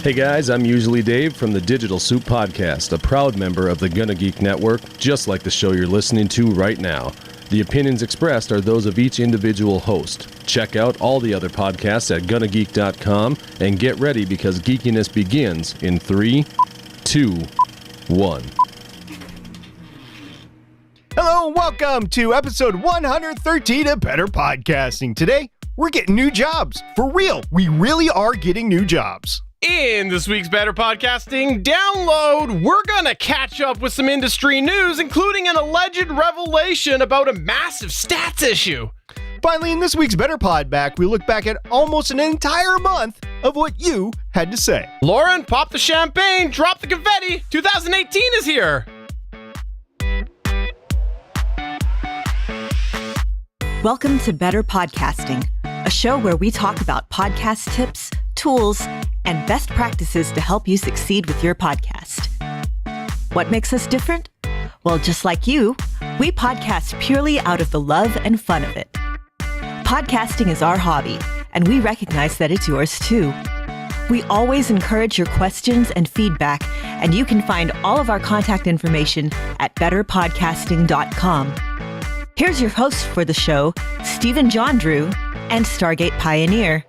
Hey guys, I'm Usually Dave from the Digital Soup Podcast, a proud member of the Gonna Geek Network, just like the show you're listening to right now. The opinions expressed are those of each individual host. Check out all the other podcasts at gonnageek.com and get ready because geekiness begins in 3, 2, 1. Hello and welcome to episode 113 of Better Podcasting. Today, we're getting new jobs. For real, we really are getting new jobs. In this week's Better Podcasting Download, we're gonna catch up with some industry news, including an alleged revelation about a massive stats issue. Finally, in this week's Better Pod Back, we look back at almost an entire month of what you had to say. Lauren, pop the champagne, drop the confetti. 2018 is here. Welcome to Better Podcasting, a show where we talk about podcast tips, tools, and best practices to help you succeed with your podcast. What makes us different? Well, just like you, we podcast purely out of the love and fun of it. Podcasting is our hobby, and we recognize that it's yours too. We always encourage your questions and feedback, and you can find all of our contact information at betterpodcasting.com. Here's your host for the show, Stephen John Drew and Stargate Pioneer.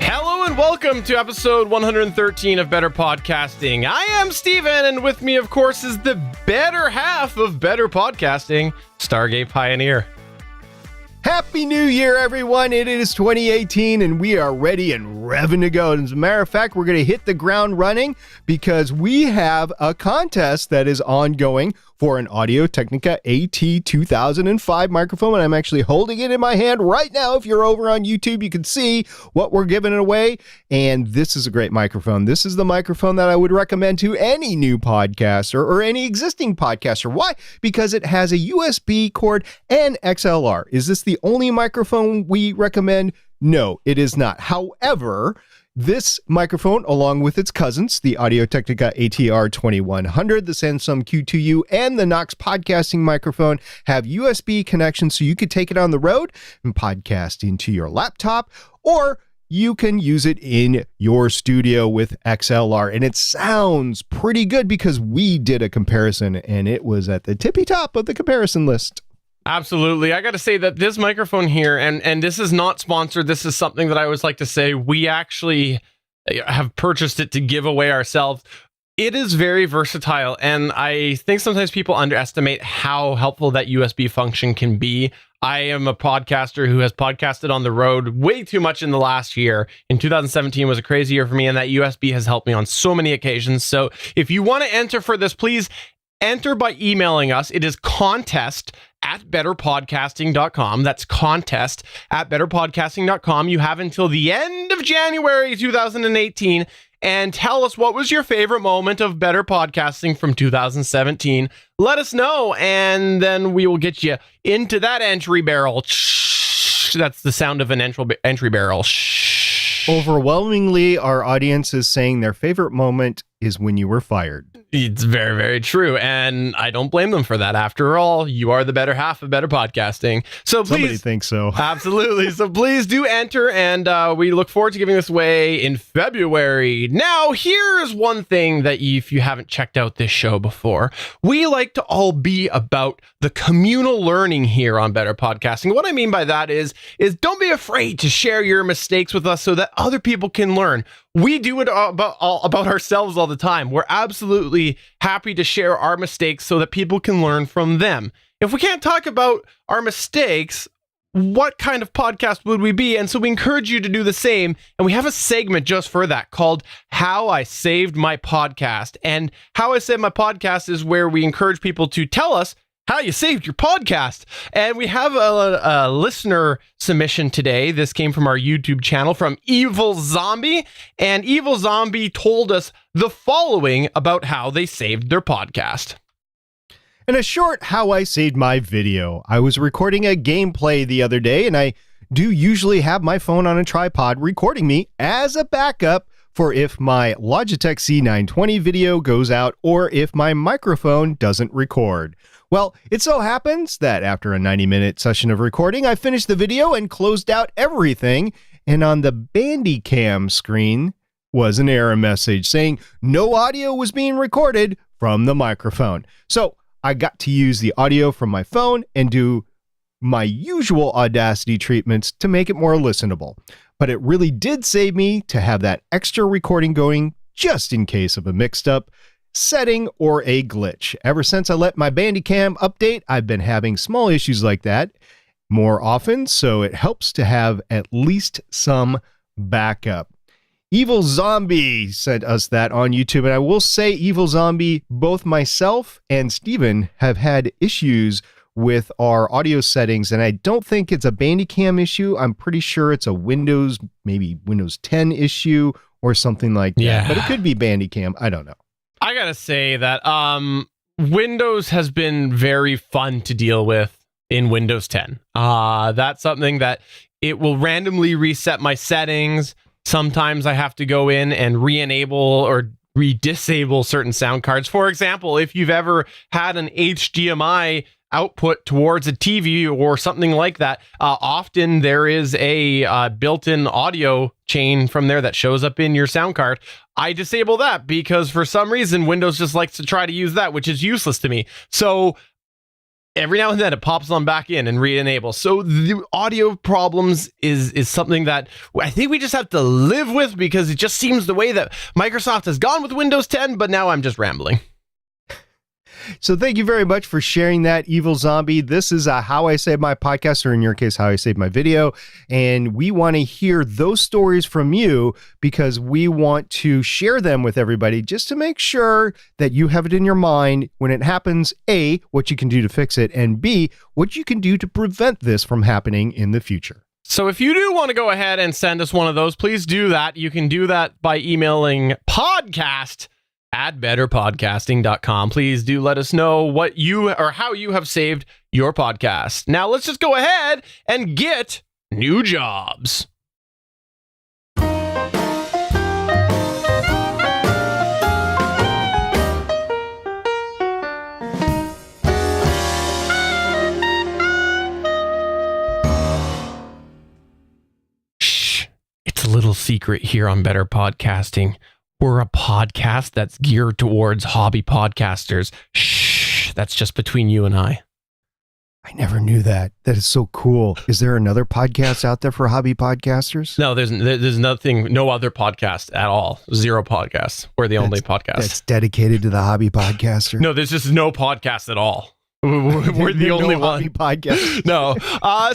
Hello and welcome to episode 113 of Better Podcasting. I am Stephen, and with me, of course, is the better half of Better Podcasting, Stargate Pioneer. Happy New Year, everyone. It is 2018, and we are ready and revving to go. And as a matter of fact, we're going to hit the ground running because we have a contest that is ongoing for an Audio-Technica AT2005 microphone, and I'm actually holding it in my hand right now. If you're over on YouTube, you can see what we're giving away, and this is a great microphone. This is the microphone that I would recommend to any new podcaster or any existing podcaster. Why? Because it has a USB cord and XLR. Is this the only microphone we recommend? No, it is not. However, this microphone, along with its cousins, the Audio-Technica ATR2100, the Samsung Q2U, and the Knox podcasting microphone, have USB connections so you could take it on the road and podcast into your laptop, or you can use it in your studio with XLR. And it sounds pretty good because we did a comparison, and it was at the tippy top of the comparison list. Absolutely. I got to say that this microphone here, and this is not sponsored. This is something that I always like to say. We actually have purchased it to give away ourselves. It is very versatile, and I think sometimes people underestimate how helpful that USB function can be. I am a podcaster who has podcasted on the road way too much in the last year. In 2017 was a crazy year for me, and that USB has helped me on so many occasions. So if you want to enter for this, please enter by emailing us. It is contest@betterpodcasting.com. That's contest@betterpodcasting.com. You have until the end of January 2018 and tell us what was your favorite moment of Better Podcasting from 2017. Let us know, and then we will get you into that entry barrel. That's the sound of an entry barrel. Overwhelmingly, our audience is saying their favorite moment is when you were fired. It's very, very true. And I don't blame them for that. After all, you are the better half of Better Podcasting. So please. Somebody thinks so. Absolutely. So please do enter. And we look forward to giving this away in February. Now, here is one thing that if you haven't checked out this show before, we like to all be about the communal learning here on Better Podcasting. What I mean by that is don't be afraid to share your mistakes with us so that other people can learn. We do it about ourselves all the time. We're absolutely happy to share our mistakes so that people can learn from them. If we can't talk about our mistakes, what kind of podcast would we be? And so we encourage you to do the same. And we have a segment just for that called How I Saved My Podcast. And How I Saved My Podcast is where we encourage people to tell us how you saved your podcast. And we have a listener submission today. This came from our YouTube channel from Evil Zombie. And Evil Zombie told us the following about how they saved their podcast. In a short How I Saved My video, I was recording a gameplay the other day, and I do usually have my phone on a tripod recording me as a backup for if my Logitech C920 video goes out or if my microphone doesn't record. Well, it so happens that after a 90-minute session of recording, I finished the video and closed out everything, and on the Bandicam screen was an error message saying no audio was being recorded from the microphone. So I got to use the audio from my phone and do my usual Audacity treatments to make it more listenable. But it really did save me to have that extra recording going just in case of a mixed up setting or a glitch. Ever since I let my Bandicam update, I've been having small issues like that more often, so it helps to have at least some backup. Evil Zombie sent us that on YouTube, and I will say, Evil Zombie, both myself and Steven have had issues with our audio settings, and I don't think it's a Bandicam issue. I'm pretty sure it's a maybe Windows 10 issue or something like that. Yeah. But it could be Bandicam. I don't know. I gotta say that Windows has been very fun to deal with in Windows 10. That's something that it will randomly reset my settings. Sometimes I have to go in and re-enable or re-disable certain sound cards. For example, if you've ever had an HDMI output towards a TV or something like that, often there is a built-in audio chain from there that shows up in your sound card. I disable that because for some reason Windows just likes to try to use that, which is useless to me. So every now and then it pops on back in and re-enable. So the audio problems is something that I think we just have to live with because it just seems the way that Microsoft has gone with Windows 10, but now I'm just rambling. So thank you very much for sharing that, Evil Zombie. This is How I Saved My Podcast, or in your case, How I Saved My Video. And we want to hear those stories from you because we want to share them with everybody just to make sure that you have it in your mind when it happens, A, what you can do to fix it, and B, what you can do to prevent this from happening in the future. So if you do want to go ahead and send us one of those, please do that. You can do that by emailing podcast@betterpodcasting.com. Please do let us know what you or how you have saved your podcast. Now let's just go ahead and get new jobs. Shh, it's a little secret here on Better Podcasting. We're a podcast that's geared towards hobby podcasters. Shh, that's just between you and I. I never knew that. That is so cool. Is there another podcast out there for hobby podcasters? No, there's nothing, no other podcast at all. Zero podcasts. We're the only podcast. That's dedicated to the hobby podcaster. No, there's just no podcast at all. We're the only one podcast. No.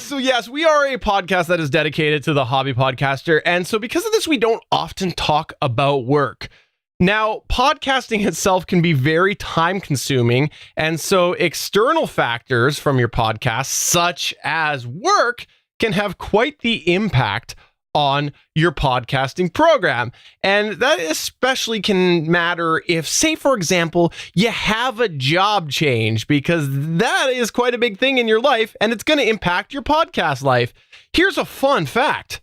So yes, we are a podcast that is dedicated to the hobby podcaster. And so because of this, we don't often talk about work. Now, podcasting itself can be very time consuming. And so external factors from your podcast, such as work, can have quite the impact on your podcasting program. And that especially can matter if, say, for example, you have a job change, because that is quite a big thing in your life and it's going to impact your podcast life. Here's a fun fact.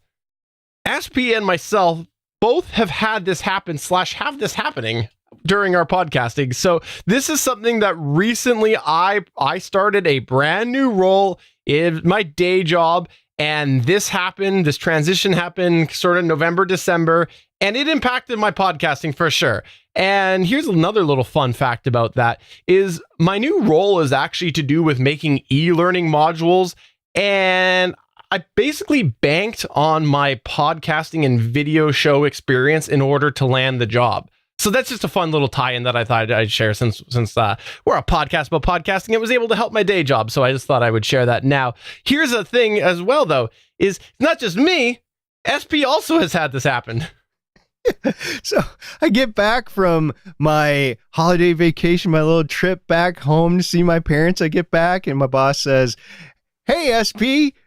SP and myself both have had this happen / have this happening during our podcasting. So this is something that recently I started a brand new role in my day job. And this transition happened sort of November, December, and it impacted my podcasting for sure. And here's another little fun fact about that is my new role is actually to do with making e-learning modules. And I basically banked on my podcasting and video show experience in order to land the job. So that's just a fun little tie-in that I thought I'd share since we're a podcast about podcasting. It was able to help my day job, so I just thought I would share that now. Here's a thing as well, though, is not just me. SP also has had this happen. So I get back from my holiday vacation, my little trip back home to see my parents. I get back and my boss says, "Hey, SP,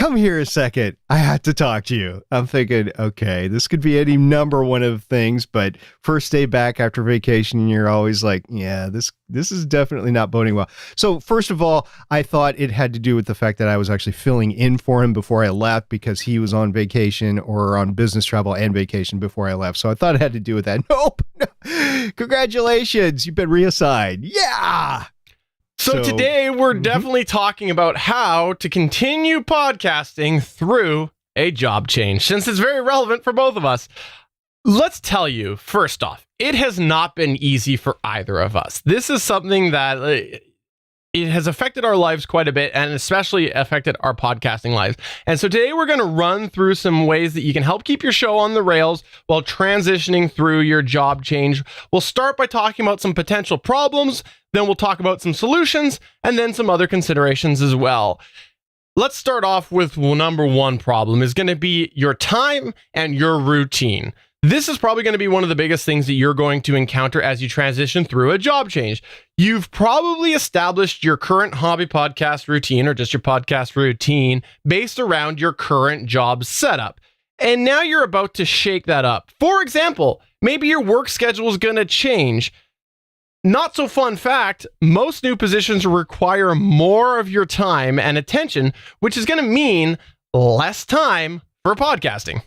come here a second. I had to talk to you. I'm thinking, okay, this could be any number one of things, but first day back after vacation, you're always like, yeah, this is definitely not boding well. So first of all, I thought it had to do with the fact that I was actually filling in for him before I left because he was on vacation or on business travel and vacation before I left. So I thought it had to do with that. Nope. Congratulations. You've been reassigned. Yeah. So today we're definitely talking about how to continue podcasting through a job change, since it's very relevant for both of us. Let's tell you, first off, it has not been easy for either of us. This is something that it has affected our lives quite a bit, and especially affected our podcasting lives. And so today we're going to run through some ways that you can help keep your show on the rails while transitioning through your job change. We'll start by talking about some potential problems, then we'll talk about some solutions, and then some other considerations as well. Let's start off with number one problem is going to be your time and your routine. This is probably going to be one of the biggest things that you're going to encounter as you transition through a job change. You've probably established your current hobby podcast routine or just your podcast routine based around your current job setup. And now you're about to shake that up. For example, maybe your work schedule is going to change. Not so fun fact, most new positions require more of your time and attention, which is going to mean less time for podcasting.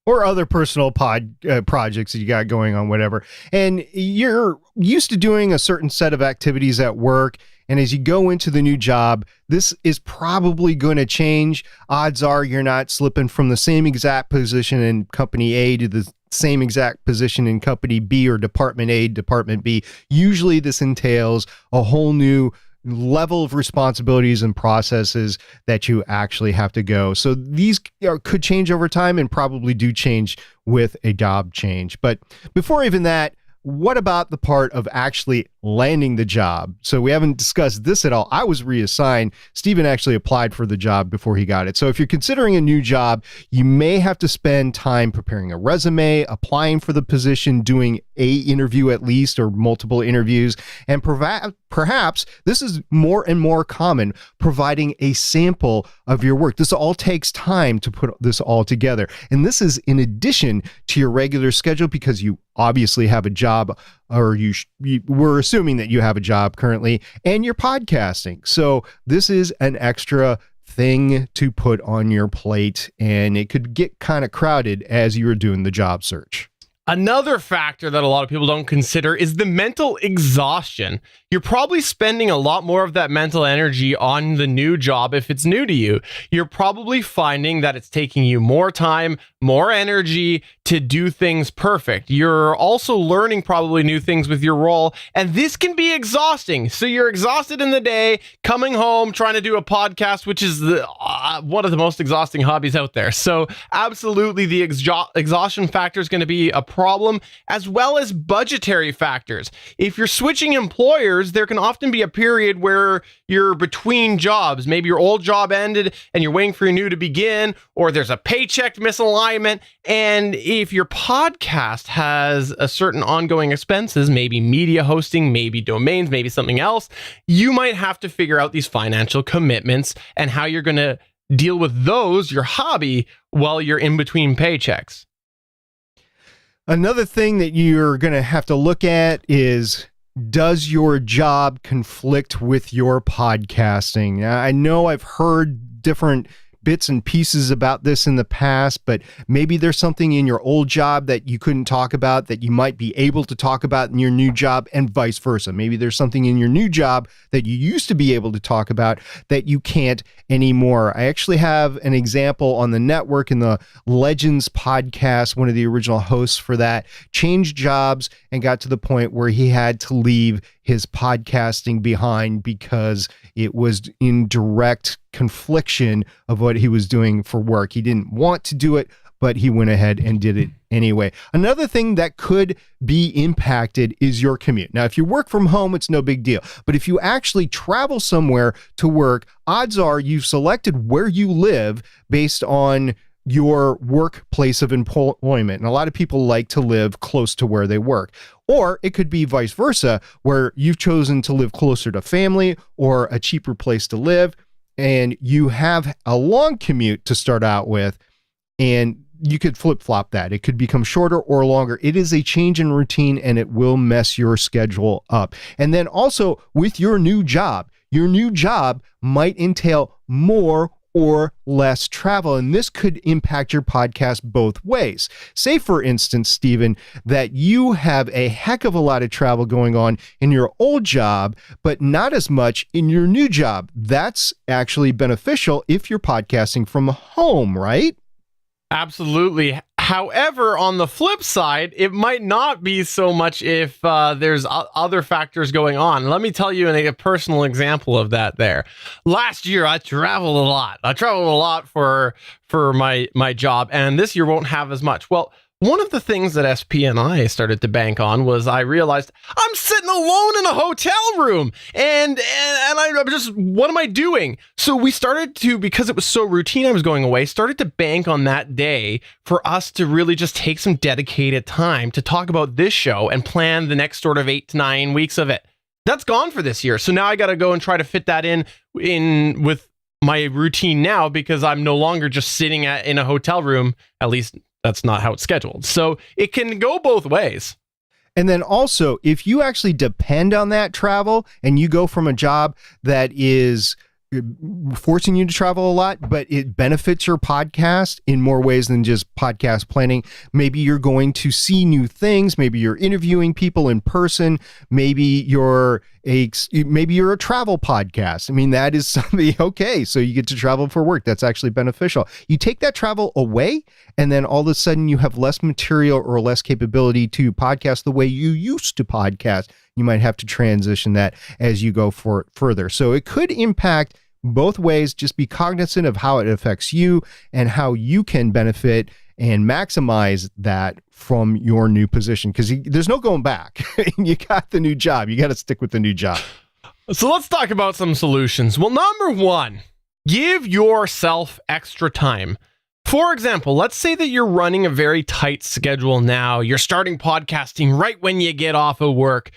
Or other personal projects that you got going on, whatever. And you're used to doing a certain set of activities at work. And as you go into the new job, this is probably going to change. Odds are you're not slipping from the same exact position in company A to the same exact position in company B or department A, department B. Usually this entails a whole new level of responsibilities and processes that you actually have to go. So these could change over time and probably do change with a job change. But before even that, what about the part of actually landing the job? So we haven't discussed this at all. I was reassigned. Stephen actually applied for the job before he got it. So if you're considering a new job, you may have to spend time preparing a resume, applying for the position, doing a interview at least, or multiple interviews. And perhaps this is more and more common, providing a sample of your work. This all takes time to put this all together. And this is in addition to your regular schedule because you obviously have a job, or we're assuming that you have a job currently, and you're podcasting. So this is an extra thing to put on your plate, and it could get kind of crowded as you're doing the job search. Another factor that a lot of people don't consider is the mental exhaustion. You're probably spending a lot more of that mental energy on the new job if it's new to you. You're probably finding that it's taking you more time, more energy to do things perfect. You're also learning probably new things with your role, and this can be exhausting. So you're exhausted in the day, coming home, trying to do a podcast, which is one of the most exhausting hobbies out there. So absolutely the exhaustion factor is going to be a problem, as well as budgetary factors. If you're switching employers, there can often be a period where you're between jobs. Maybe your old job ended and you're waiting for your new to begin, or there's a paycheck misalignment. And if your podcast has a certain ongoing expenses, maybe media hosting, maybe domains, maybe something else, you might have to figure out these financial commitments and how you're going to deal with those, your hobby, while you're in between paychecks. Another thing that you're going to have to look at is, does your job conflict with your podcasting? Now, I know I've heard different bits and pieces about this in the past, but maybe there's something in your old job that you couldn't talk about that you might be able to talk about in your new job, and vice versa. Maybe there's something in your new job that you used to be able to talk about that you can't anymore. I actually have an example on the network in the Legends podcast. One of the original hosts for that changed jobs and got to the point where he had to leave his podcasting behind because it was in direct confliction of what he was doing for work. He didn't want to do it, but he went ahead and did it anyway. Another thing that could be impacted is your commute. Now, if you work from home, it's no big deal. But if you actually travel somewhere to work, odds are you've selected where you live based on your workplace of employment. And a lot of people like to live close to where they work. Or it could be vice versa, where you've chosen to live closer to family or a cheaper place to live. and you have a long commute to start out with, and you could flip-flop that. It could become shorter or longer. It is a change in routine, and it will mess your schedule up. And then also with your new job might entail more or less travel, and this could impact your podcast both ways. Say, for instance, Stephen, that you have a heck of a lot of travel going on in your old job, but not as much in your new job. That's actually beneficial if you're podcasting from home, right? Absolutely. However, on the flip side, it might not be so much if there's other factors going on. Let me tell you a personal example of that there. Last year, I traveled a lot. For my job, and this year won't have as much. Well, one of the things that SP and I started to bank on was I realized I'm sitting alone in a hotel room and I'm just, what am I doing? So we started to, because it was so routine, I was going away, started to bank on that day for us to really just take some dedicated time to talk about this show and plan the next sort of 8 to 9 weeks of it. That's gone for this year. So now I got to go and try to fit that in with my routine now, because I'm no longer just sitting in a hotel room. At least that's not how it's scheduled. So it can go both ways. And then also, if you actually depend on that travel and you go from a job that is forcing you to travel a lot, but it benefits your podcast in more ways than just podcast planning. Maybe you're going to see new things. Maybe you're interviewing people in person. Maybe you're a travel podcast. I mean, that is something, okay, so you get to travel for work. That's actually beneficial. You take that travel away, and then all of a sudden you have less material or less capability to podcast the way you used to podcast. You might have to transition that as you go further. So it could impact both ways. Just be cognizant of how it affects you and how you can benefit and maximize that from your new position, because there's no going back. You got the new job. You got to stick with the new job. So let's talk about some solutions. Well, number one, give yourself extra time. For example, let's say that you're running a very tight schedule now. You're starting podcasting right when you get off of work.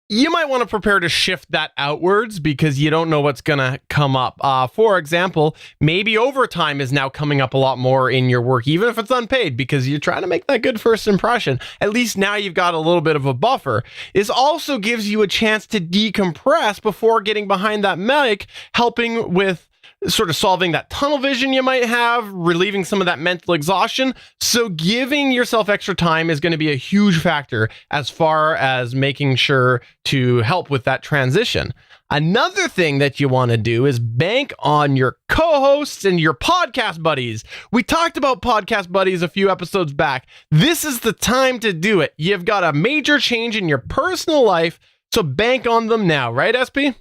You might want to prepare to shift that outwards because you don't know what's going to come up. For example, maybe overtime is now coming up a lot more in your work, even if it's unpaid, because you're trying to make that good first impression. At least now you've got a little bit of a buffer. This also gives you a chance to decompress before getting behind that mic, helping with sort of solving that tunnel vision you might have, relieving some of that mental exhaustion. So giving yourself extra time is going to be a huge factor as far as making sure to help with that transition. Another thing that you want to do is bank on your co-hosts and your podcast buddies. We talked about podcast buddies a few episodes back. This is the time to do it. You've got a major change in your personal life, so bank on them now, right, SP?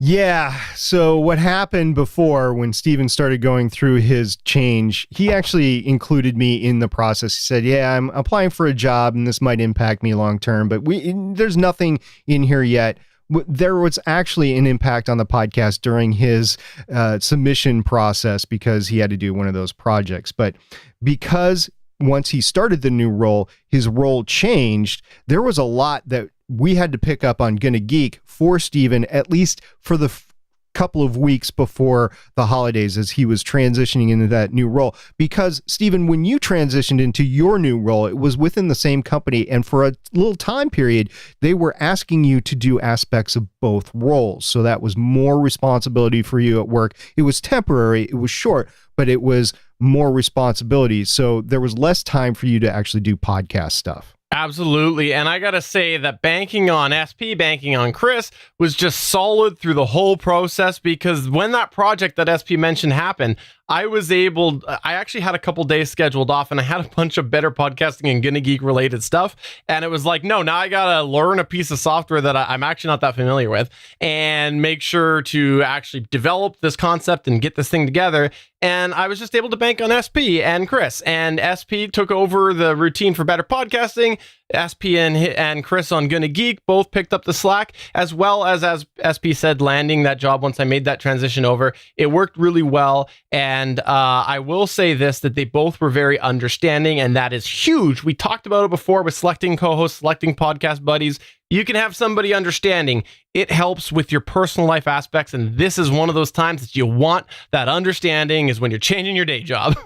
Yeah. So what happened before when Steven started going through his change, he actually included me in the process. He said, yeah, I'm applying for a job and this might impact me long term, but there's nothing in here yet. There was actually an impact on the podcast during his submission process because he had to do one of those projects. But because once he started the new role, his role changed, there was a lot that we had to pick up on Gonna Geek for Steven, at least for the couple of weeks before the holidays as he was transitioning into that new role. Because, Steven, when you transitioned into your new role, it was within the same company, and for a little time period, they were asking you to do aspects of both roles. So that was more responsibility for you at work. It was temporary, it was short, but it was more responsibility. So there was less time for you to actually do podcast stuff. Absolutely. And I got to say that banking on SP, banking on Chris was just solid through the whole process, because when that project that SP mentioned happened, I actually had a couple days scheduled off and I had a bunch of better podcasting and Gonna Geek related stuff. And it was like, no, now I got to learn a piece of software that I'm actually not that familiar with and make sure to actually develop this concept and get this thing together. And I was just able to bank on SP and Chris, and SP took over the routine for better podcasting. SP and Chris on Gonna Geek both picked up the slack, as well as SP said, landing that job once I made that transition over. It worked really well. And I will say this, that they both were very understanding, and that is huge. We talked about it before with selecting co-hosts, selecting podcast buddies. You can have somebody understanding. It helps with your personal life aspects, and this is one of those times that you want that understanding, is when you're changing your day job.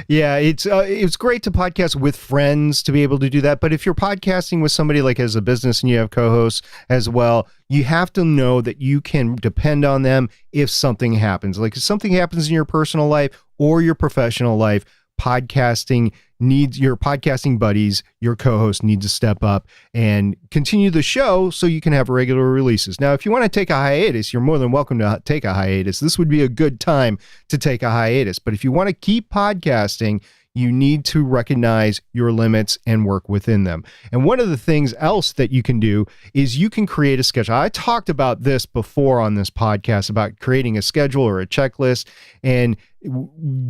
Yeah. It's great to podcast with friends to be able to do that. But if you're podcasting with somebody like as a business and you have co-hosts as well, you have to know that you can depend on them if something happens. Like if something happens in your personal life or your professional life, your podcasting buddies, your co-host need to step up and continue the show so you can have regular releases. Now, if you want to take a hiatus, you're more than welcome to take a hiatus. This would be a good time to take a hiatus. But if you want to keep podcasting, you need to recognize your limits and work within them. And one of the things else that you can do is you can create a schedule. I talked about this before on this podcast about creating a schedule or a checklist. And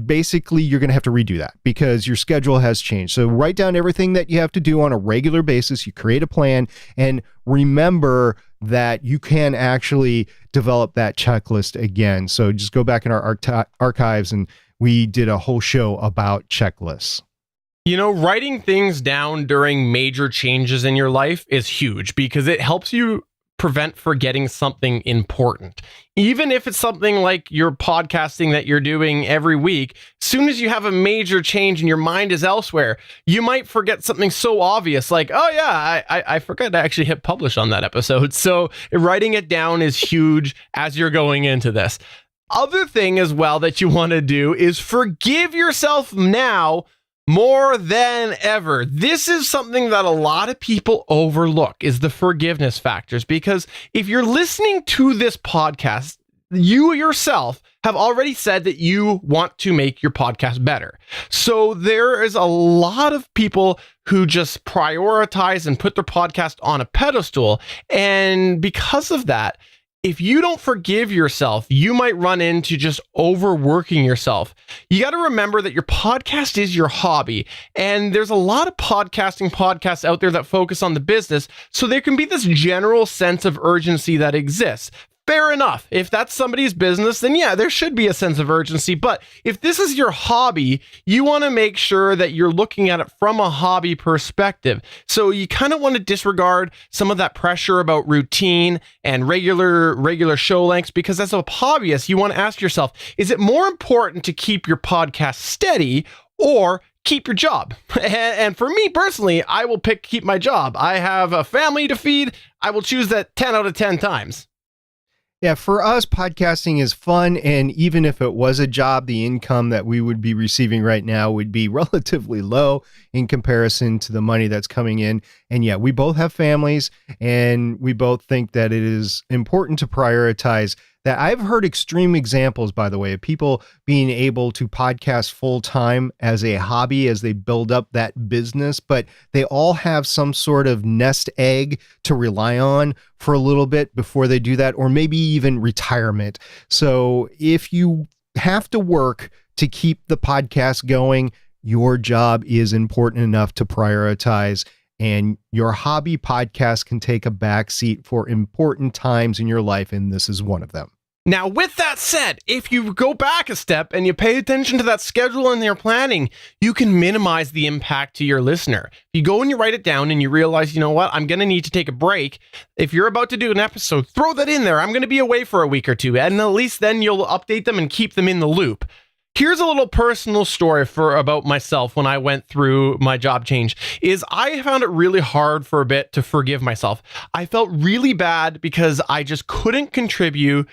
basically, you're going to have to redo that because your schedule has changed. So write down everything that you have to do on a regular basis. You create a plan and remember that you can actually develop that checklist again. So just go back in our archives, and we did a whole show about checklists. You know, writing things down during major changes in your life is huge because it helps you prevent forgetting something important. Even if it's something like your podcasting that you're doing every week, as soon as you have a major change and your mind is elsewhere, you might forget something so obvious like, oh yeah, I forgot to actually hit publish on that episode. So writing it down is huge as you're going into this. Other thing as well that you want to do is forgive yourself now more than ever. This is something that a lot of people overlook, is the forgiveness factors, because if you're listening to this podcast, you yourself have already said that you want to make your podcast better. So there is a lot of people who just prioritize and put their podcast on a pedestal. And because of that, if you don't forgive yourself, you might run into just overworking yourself. You got to remember that your podcast is your hobby, and there's a lot of podcasts out there that focus on the business, so there can be this general sense of urgency that exists. Fair enough. If that's somebody's business, then yeah, there should be a sense of urgency. But if this is your hobby, you want to make sure that you're looking at it from a hobby perspective. So you kind of want to disregard some of that pressure about routine and regular show lengths, because as a hobbyist, you want to ask yourself, is it more important to keep your podcast steady or keep your job? And for me personally, I will keep my job. I have a family to feed. I will choose that 10 out of 10 times. Yeah, for us, podcasting is fun, and even if it was a job, the income that we would be receiving right now would be relatively low in comparison to the money that's coming in. And yeah, we both have families, and we both think that it is important to prioritize that. I've heard extreme examples, by the way, of people being able to podcast full time as a hobby as they build up that business, but they all have some sort of nest egg to rely on for a little bit before they do that, or maybe even retirement. So if you have to work to keep the podcast going, your job is important enough to prioritize, and your hobby podcast can take a backseat for important times in your life, and this is one of them. Now, with that said, if you go back a step and you pay attention to that schedule and your planning, you can minimize the impact to your listener. You go and you write it down and you realize, you know what, I'm going to need to take a break. If you're about to do an episode, throw that in there. I'm going to be away for a week or two, and at least then you'll update them and keep them in the loop. Here's a little personal story about myself when I went through my job change. Is I found it really hard for a bit to forgive myself. I felt really bad because I just couldn't contribute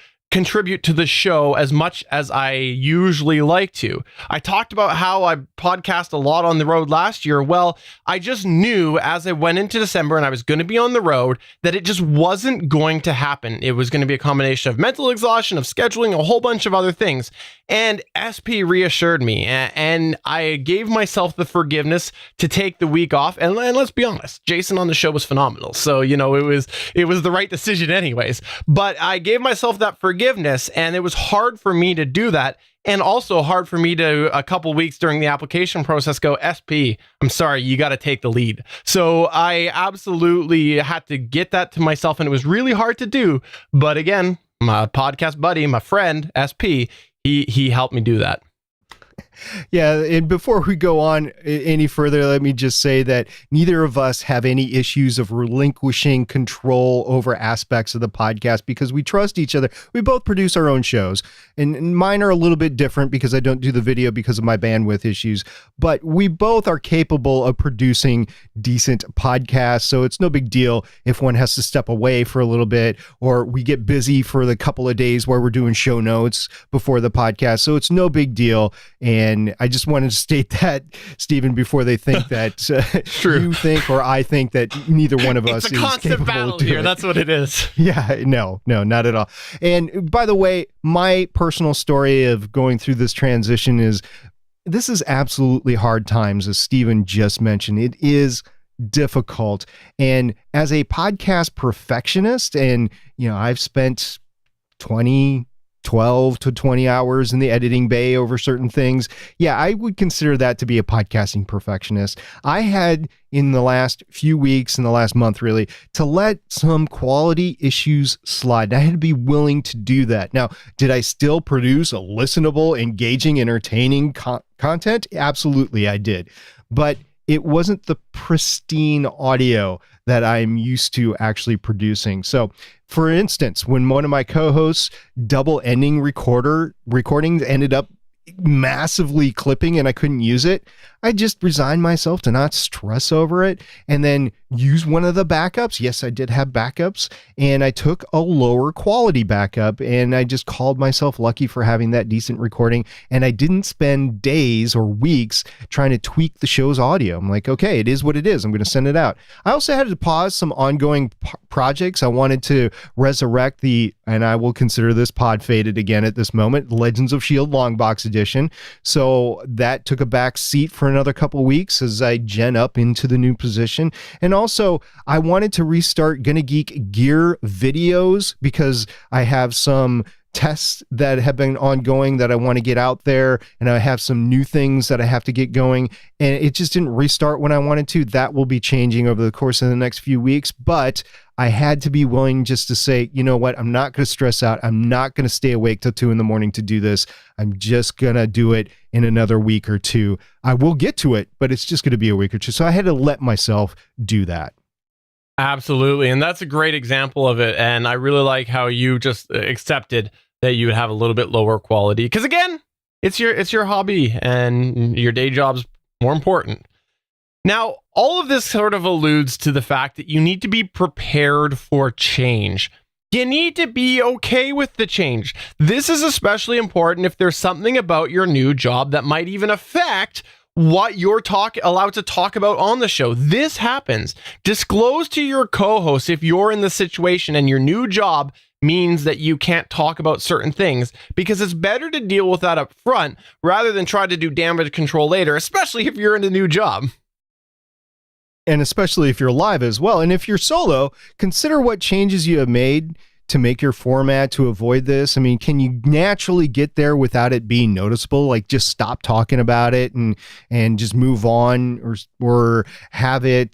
to the show as much as I usually like to. I talked about how I podcast a lot on the road last year. Well, I just knew as I went into December and I was going to be on the road that it just wasn't going to happen. It was going to be a combination of mental exhaustion, of scheduling, a whole bunch of other things. And SP reassured me, and I gave myself the forgiveness to take the week off. And let's be honest, Jason on the show was phenomenal. So, you know, it was the right decision anyways. But I gave myself that forgiveness forgiveness. And it was hard for me to do that. And also hard for me to, a couple weeks during the application process, go, SP, I'm sorry, you got to take the lead. So I absolutely had to get that to myself, and it was really hard to do. But again, my podcast buddy, my friend, SP, he helped me do that. Yeah, and before we go on any further, let me just say that neither of us have any issues of relinquishing control over aspects of the podcast because we trust each other. We both produce our own shows, and mine are a little bit different because I don't do the video because of my bandwidth issues, but we both are capable of producing decent podcasts, so it's no big deal if one has to step away for a little bit, or we get busy for the couple of days where we're doing show notes before the podcast, so it's no big deal. And I just wanted to state that, Stephen, before they think that you think or I think that neither one of us is capable of doing it. It's a constant battle here. That's what it is. Yeah, no, not at all. And by the way, my personal story of going through this transition is this is absolutely hard times, as Stephen just mentioned. It is difficult. And as a podcast perfectionist, and I've spent 12 to 20 hours in the editing bay over certain things. Yeah, I would consider that to be a podcasting perfectionist. I had in the last few weeks, in the last month really, to let some quality issues slide. I had to be willing to do that. Now, did I still produce a listenable, engaging, entertaining content? Absolutely, I did. But it wasn't the pristine audio that I'm used to actually producing. So, for instance, when one of my co-hosts' double ending recordings ended up massively clipping and I couldn't use it, I just resigned myself to not stress over it and then use one of the backups. Yes, I did have backups, and I took a lower quality backup, and I just called myself lucky for having that decent recording, and I didn't spend days or weeks trying to tweak the show's audio. I'm like, okay, it is what it is. I'm going to send it out. I also had to pause some ongoing projects. I wanted to resurrect and I will consider this pod faded again at this moment, Legends of S.H.I.E.L.D. Long Box Edition. So that took a back seat for another couple weeks as I gen up into the new position. And also, I wanted to restart Gonna Geek gear videos because I have some tests that have been ongoing that I want to get out there, and I have some new things that I have to get going, and it just didn't restart when I wanted to. That will be changing over the course of the next few weeks, but I had to be willing just to say, you know what, I'm not going to stress out. I'm not going to stay awake till 2 a.m. to do this. I'm just going to do it in another week or two. I will get to it, but it's just going to be a week or two. So I had to let myself do that. Absolutely. And that's a great example of it. And I really like how you just accepted that you would have a little bit lower quality. Because again, it's your hobby and your day job's more important. Now, all of this sort of alludes to the fact that you need to be prepared for change. You need to be okay with the change. This is especially important if there's something about your new job that might even affect what you're allowed to talk about on the show. This happens. Disclose to your co-host if you're in the situation and your new job means that you can't talk about certain things, because it's better to deal with that up front rather than try to do damage control later, especially if you're in a new job. And especially if you're live as well. And if you're solo, consider what changes you have made to make your format to avoid this. I mean, can you naturally get there without it being noticeable? Like just stop talking about it and just move on, or have it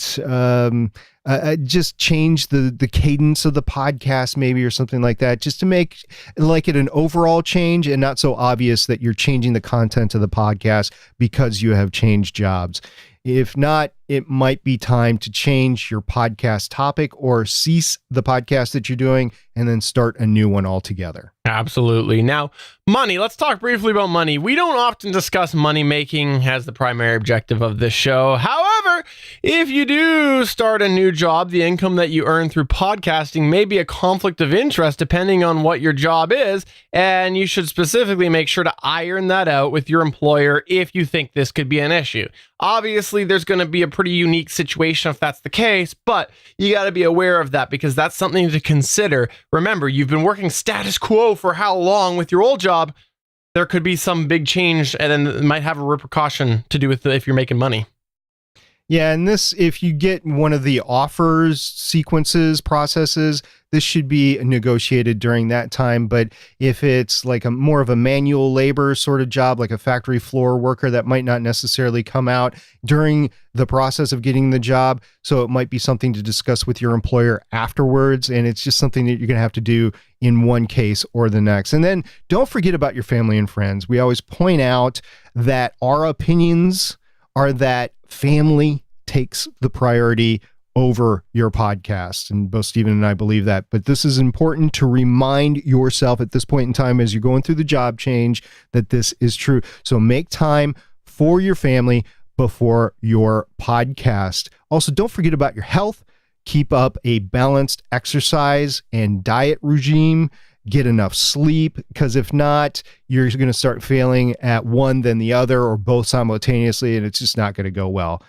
just change the cadence of the podcast maybe, or something like that, just to make like it an overall change and not so obvious that you're changing the content of the podcast because you have changed jobs. If not, it might be time to change your podcast topic or cease the podcast that you're doing and then start a new one altogether. Absolutely. Now, money. Let's talk briefly about money. We don't often discuss money making as the primary objective of this show. However, if you do start a new job, the income that you earn through podcasting may be a conflict of interest depending on what your job is, and you should specifically make sure to iron that out with your employer if you think this could be an issue. Obviously, there's going to be a pretty unique situation if that's the case, but you got to be aware of that because that's something to consider. Remember, you've been working status quo for how long with your old job? There could be some big change and then it might have a repercussion to do with if you're making money. Yeah, and this, if you get one of the offers, sequences, processes, this should be negotiated during that time. But if it's like a more of a manual labor sort of job, like a factory floor worker, that might not necessarily come out during the process of getting the job. So it might be something to discuss with your employer afterwards. And it's just something that you're going to have to do in one case or the next. And then don't forget about your family and friends. We always point out that our opinions are that family takes the priority over your podcast. And both Stephen and I believe that. But this is important to remind yourself at this point in time as you're going through the job change that this is true. So make time for your family before your podcast. Also, don't forget about your health. Keep up a balanced exercise and diet regime. Get enough sleep, because if not, you're going to start failing at one, then the other, or both simultaneously, and it's just not going to go well.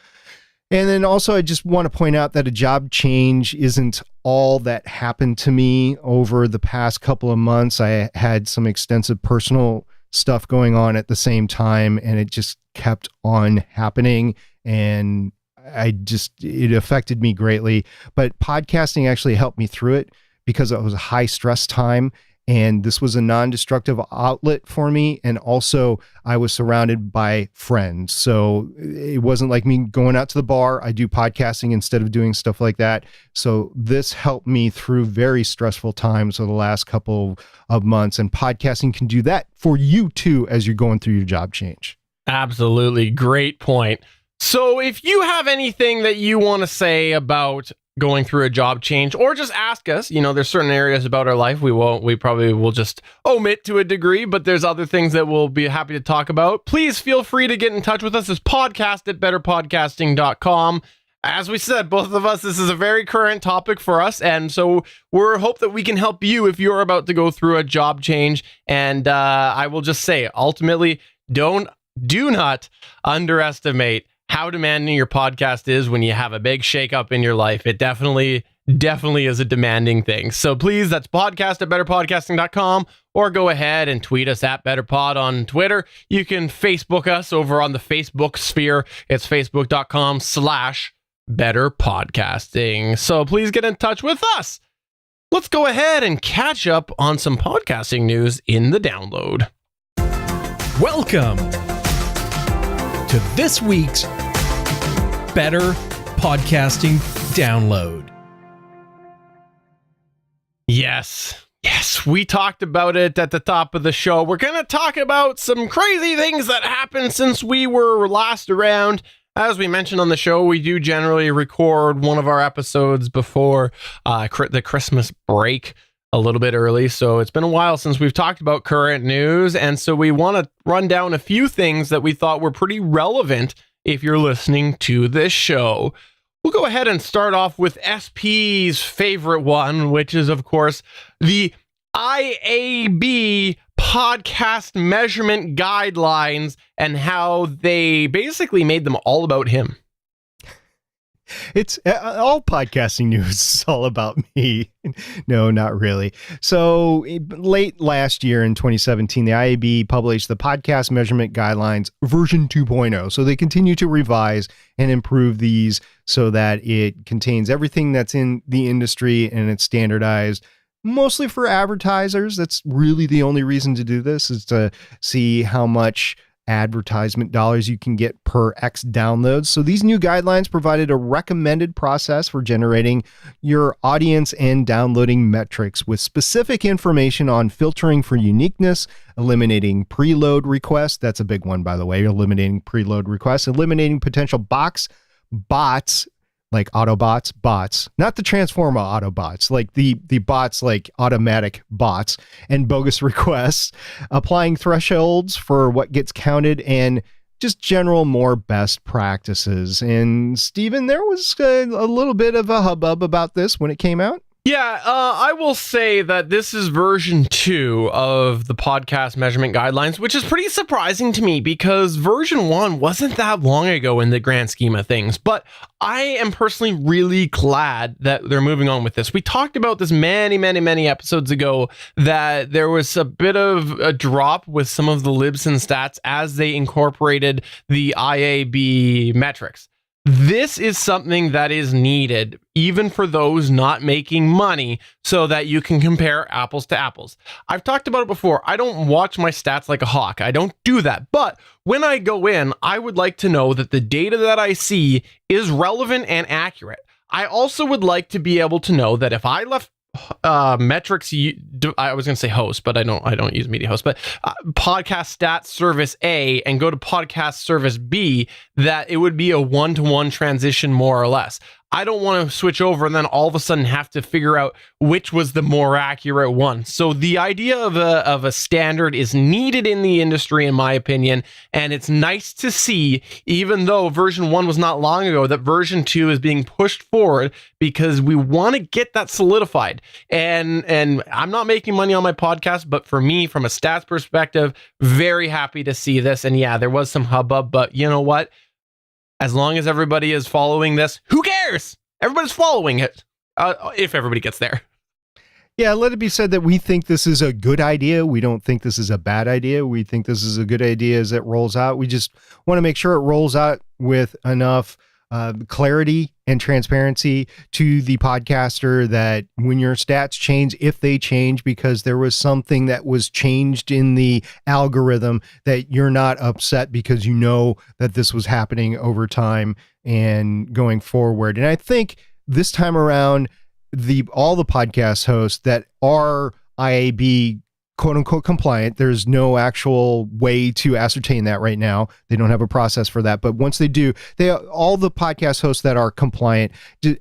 And then also, I just want to point out that a job change isn't all that happened to me over the past couple of months. I had some extensive personal stuff going on at the same time, and it just kept on happening. And it affected me greatly. But podcasting actually helped me through it, because it was a high stress time, and this was a non-destructive outlet for me. And also I was surrounded by friends. So it wasn't like me going out to the bar. I do podcasting instead of doing stuff like that. So this helped me through very stressful times over the last couple of months, and podcasting can do that for you too, as you're going through your job change. Absolutely. Great point. So if you have anything that you want to say about going through a job change, or just ask us, there's certain areas about our life we probably will just omit to a degree, but there's other things that we'll be happy to talk about. Please feel free to get in touch with us. It's podcast@betterpodcasting.com. As we said, both of us, this is a very current topic for us. And so we're hope that we can help you if you're about to go through a job change. And I will just say, ultimately, do not underestimate how demanding your podcast is when you have a big shakeup in your life. It definitely is a demanding thing. So please, that's podcast@betterpodcasting.com, or go ahead and tweet us at BetterPod on Twitter. You can Facebook us over on the Facebook sphere. It's facebook.com/betterpodcasting. So please get in touch with us. Let's go ahead and catch up on some podcasting news in the download. Welcome to this week's Better Podcasting Download. Yes, we talked about it at the top of the show. We're going to talk about some crazy things that happened since we were last around. As we mentioned on the show, we do generally record one of our episodes before the Christmas break, a little bit early. So it's been a while since we've talked about current news. And so we want to run down a few things that we thought were pretty relevant if you're listening to this show. We'll go ahead and start off with SP's favorite one, which is, of course, the IAB podcast measurement guidelines, and how they basically made them all about him. It's all podcasting news is all about me. No, not really. So late last year in 2017, the IAB published the podcast measurement guidelines version 2.0. So they continue to revise and improve these so that it contains everything that's in the industry, and it's standardized mostly for advertisers. That's really the only reason to do this, is to see how much advertisement dollars you can get per X downloads. So these new guidelines provided a recommended process for generating your audience and downloading metrics, with specific information on filtering for uniqueness, eliminating preload requests. That's a big one, by the way, eliminating preload requests, eliminating potential bots, like Autobots, bots, not the Transformer Autobots, like the bots, like automatic bots, and bogus requests, applying thresholds for what gets counted, and just general more best practices. And Stephen, there was a little bit of a hubbub about this when it came out. Yeah, I will say that this is version 2 of the podcast measurement guidelines, which is pretty surprising to me, because version 1 wasn't that long ago in the grand scheme of things. But I am personally really glad that they're moving on with this. We talked about this many episodes ago, that there was a bit of a drop with some of the libs and stats as they incorporated the IAB metrics. This is something that is needed even for those not making money so that you can compare apples to apples. I've talked about it before. I don't watch my stats like a hawk. I don't do that. But when I go in, I would like to know that the data that I see is relevant and accurate. I also would like to be able to know that if I left metrics, I was going to say host, but I don't use media host, but podcast stats service A and go to podcast service B, that it would be a one-to-one transition more or less. I don't want to switch over and then all of a sudden have to figure out which was the more accurate one. So the idea of a standard is needed in the industry, in my opinion, and it's nice to see, even though version 1 was not long ago, that version 2 is being pushed forward because we want to get that solidified. And I'm not making money on my podcast, but for me, from a stats perspective, very happy to see this. And yeah, there was some hubbub, but you know what? As long as everybody is following this, who cares? Everybody's following it. If everybody gets there. Yeah, let it be said that we think this is a good idea. We don't think this is a bad idea. We think this is a good idea as it rolls out. We just want to make sure it rolls out with enough clarity and transparency to the podcaster that when your stats change, if they change because there was something that was changed in the algorithm, that you're not upset because you know that this was happening over time and going forward. And I think this time around, all the podcast hosts that are IAB quote unquote compliant, there's no actual way to ascertain that right now. They don't have a process for that. But once they do, all the podcast hosts that are compliant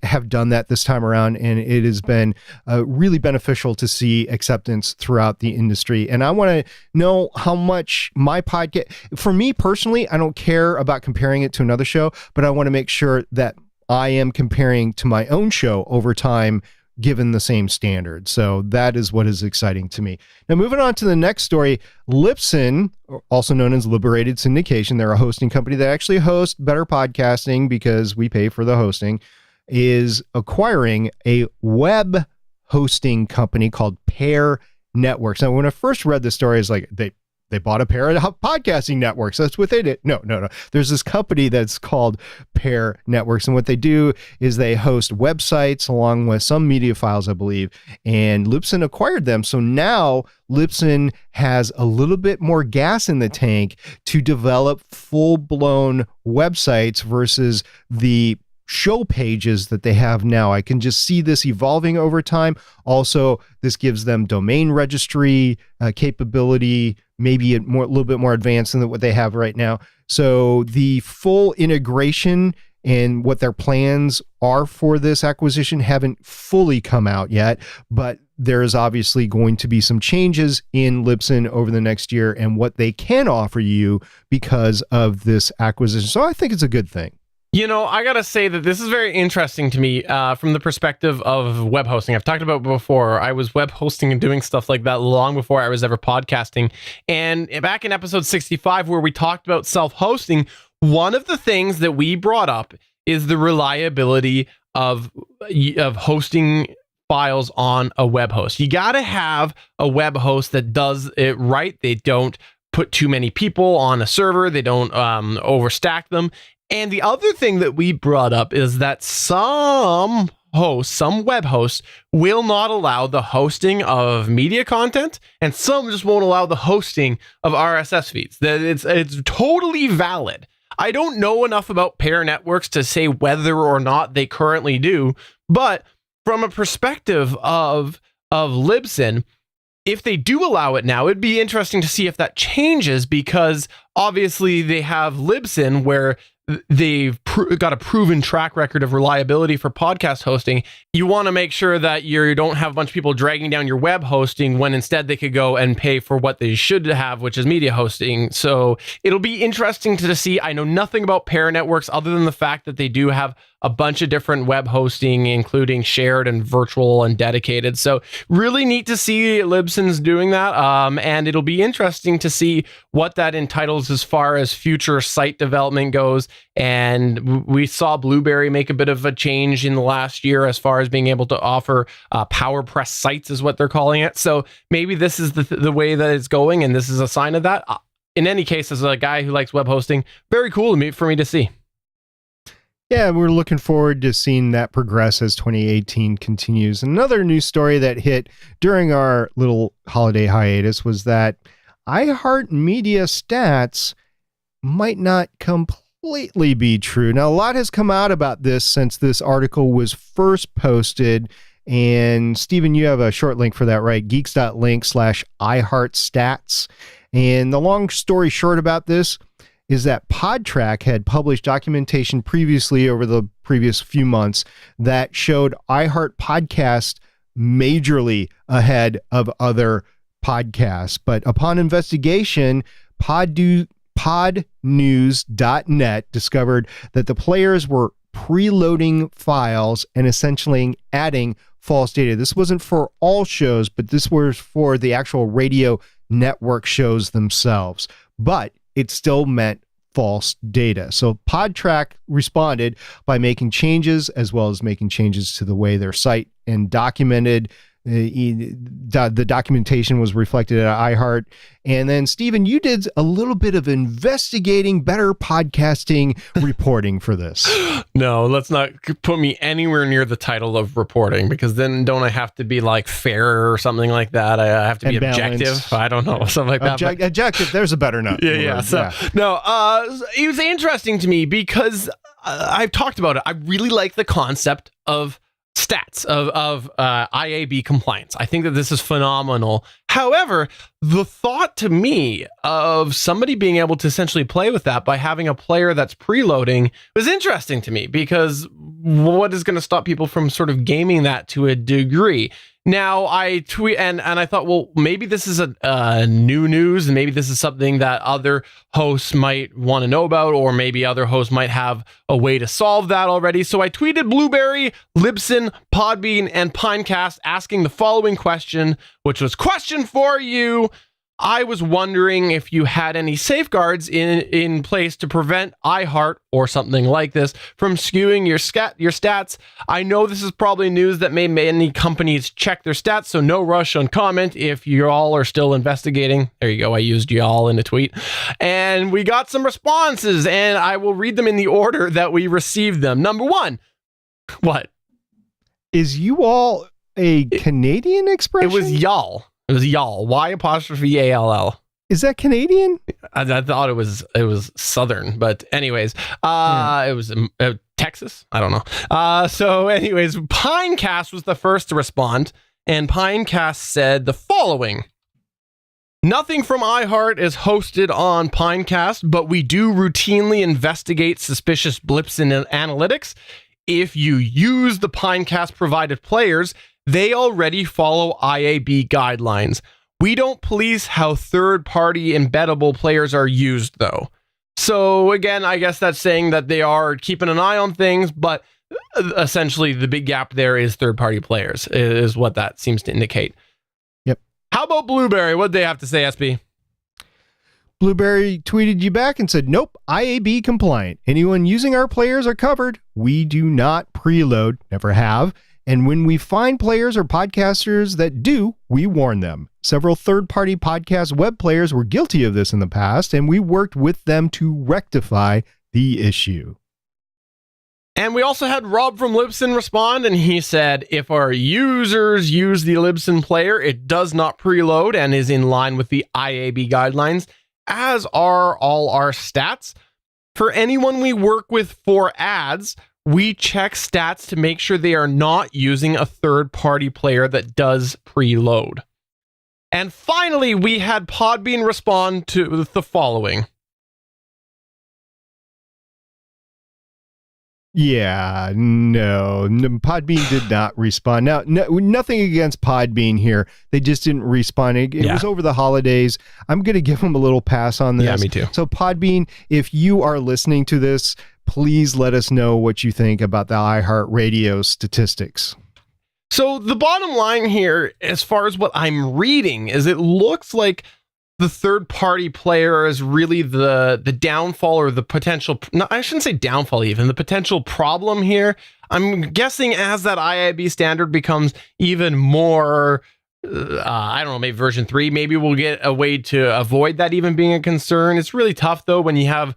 have done that this time around. And it has been really beneficial to see acceptance throughout the industry. And I want to know how much my podcast, for me personally, I don't care about comparing it to another show, but I want to make sure that I am comparing to my own show over time, given the same standard. So that is what is exciting to me. Now, moving on to the next story, Libsyn, also known as Liberated Syndication, they're a hosting company that actually hosts Better Podcasting because we pay for the hosting, is acquiring a web hosting company called Pair Networks. Now, when I first read this story, it's like they bought a pair of podcasting networks. That's what they did. No. There's this company that's called Pair Networks. And what they do is they host websites along with some media files, I believe. And Libsyn acquired them. So now Libsyn has a little bit more gas in the tank to develop full-blown websites versus the show pages that they have now. I can just see this evolving over time. Also, this gives them domain registry capability, maybe a little bit more advanced than what they have right now. So the full integration and what their plans are for this acquisition haven't fully come out yet, but there is obviously going to be some changes in Libsyn over the next year and what they can offer you because of this acquisition. So I think it's a good thing. You know, I got to say that this is very interesting to me from the perspective of web hosting. I've talked about it before. I was web hosting and doing stuff like that long before I was ever podcasting. And back in episode 65, where we talked about self-hosting, one of the things that we brought up is the reliability of hosting files on a web host. You got to have a web host that does it right. They don't put too many people on a server. They don't overstack them. And the other thing that we brought up is that some web hosts will not allow the hosting of media content, and some just won't allow the hosting of RSS feeds. That it's totally valid. I don't know enough about Pair Networks to say whether or not they currently do, but from a perspective of Libsyn, if they do allow it now, it'd be interesting to see if that changes, because obviously they have Libsyn where they've got a proven track record of reliability for podcast hosting. You want to make sure that you don't have a bunch of people dragging down your web hosting when instead they could go and pay for what they should have, which is media hosting. So it'll be interesting to see. I know nothing about Pair Networks other than the fact that they do have a bunch of different web hosting, including shared and virtual and dedicated. So really neat to see Libsyn's doing that. And it'll be interesting to see what that entitles as far as future site development goes. And we saw Blueberry make a bit of a change in the last year as far as being able to offer PowerPress sites is what they're calling it. So maybe this is the way that it's going, and this is a sign of that. In any case, as a guy who likes web hosting, very cool for me to see. Yeah, we're looking forward to seeing that progress as 2018 continues. Another news story that hit during our little holiday hiatus was that iHeartMedia stats might not completely be true. Now, a lot has come out about this since this article was first posted. And Stephen, you have a short link for that, right? geeks.link/iHeartStats. And the long story short about this is that PodTrack had published documentation previously over the previous few months that showed iHeart Podcast majorly ahead of other podcasts. But upon investigation, podnews.net discovered that the players were preloading files and essentially adding false data. This wasn't for all shows, but this was for the actual radio network shows themselves. But it still meant false data. So PodTrack responded by making changes, as well as making changes to the way their site and documented. The documentation was reflected at iHeart. And then, Stephen, you did a little bit of investigating better podcasting reporting for this. No, let's not put me anywhere near the title of reporting, because then don't I have to be like fair or something like that? I have to be objective. I don't know, something like that. Objective, there's a better note. Yeah. No, it was interesting to me because I've talked about it. I really like the concept of stats of IAB compliance. I think that this is phenomenal. However, the thought to me of somebody being able to essentially play with that by having a player that's preloading was interesting to me, because what is going to stop people from sort of gaming that to a degree? Now, I tweet and I thought, well, maybe this is a new news, and maybe this is something that other hosts might want to know about, or maybe other hosts might have a way to solve that already. So I tweeted Blueberry, Libsyn, Podbean, and Pinecast asking the following question, which was, question for you. I was wondering if you had any safeguards in place to prevent iHeart or something like this from skewing your stats. I know this is probably news that many companies check their stats, so no rush on comment if you all are still investigating. There you go. I used y'all in a tweet. And we got some responses, and I will read them in the order that we received them. Number one. What? Is you all a Canadian expression? It was y'all. It was y'all. Y''ALL. Is that Canadian? I thought it was Southern, but anyways, It was Texas. I don't know. So anyways, Pinecast was the first to respond, and Pinecast said the following. Nothing from iHeart is hosted on Pinecast, but we do routinely investigate suspicious blips in analytics. If you use the Pinecast provided players, they already follow IAB guidelines. We don't police how third-party embeddable players are used, though. So again, I guess that's saying that they are keeping an eye on things, but essentially the big gap there is third-party players, is what that seems to indicate. Yep. How about Blueberry? What did they have to say, SB? Blueberry tweeted you back and said, nope, IAB compliant. Anyone using our players are covered. We do not preload, never have. And when we find players or podcasters that do, we warn them. Several third-party podcast web players were guilty of this in the past, and we worked with them to rectify the issue. And we also had Rob from Libsyn respond, and he said, if our users use the Libsyn player, it does not preload and is in line with the IAB guidelines, as are all our stats. For anyone we work with for ads, we check stats to make sure they are not using a third-party player that does preload. And finally, we had Podbean respond to the following. Yeah, no, Podbean did not respond. Now, nothing against Podbean here. They just didn't respond. It was over the holidays. I'm going to give them a little pass on this. Yeah, me too. So Podbean, if you are listening to this, please let us know what you think about the iHeartRadio statistics. So the bottom line here, as far as what I'm reading, is it looks like the third-party player is really the downfall, or the potential, no, I shouldn't say downfall even, the potential problem here. I'm guessing as that IAB standard becomes even more, I don't know, maybe version 3, maybe we'll get a way to avoid that even being a concern. It's really tough, though, when you have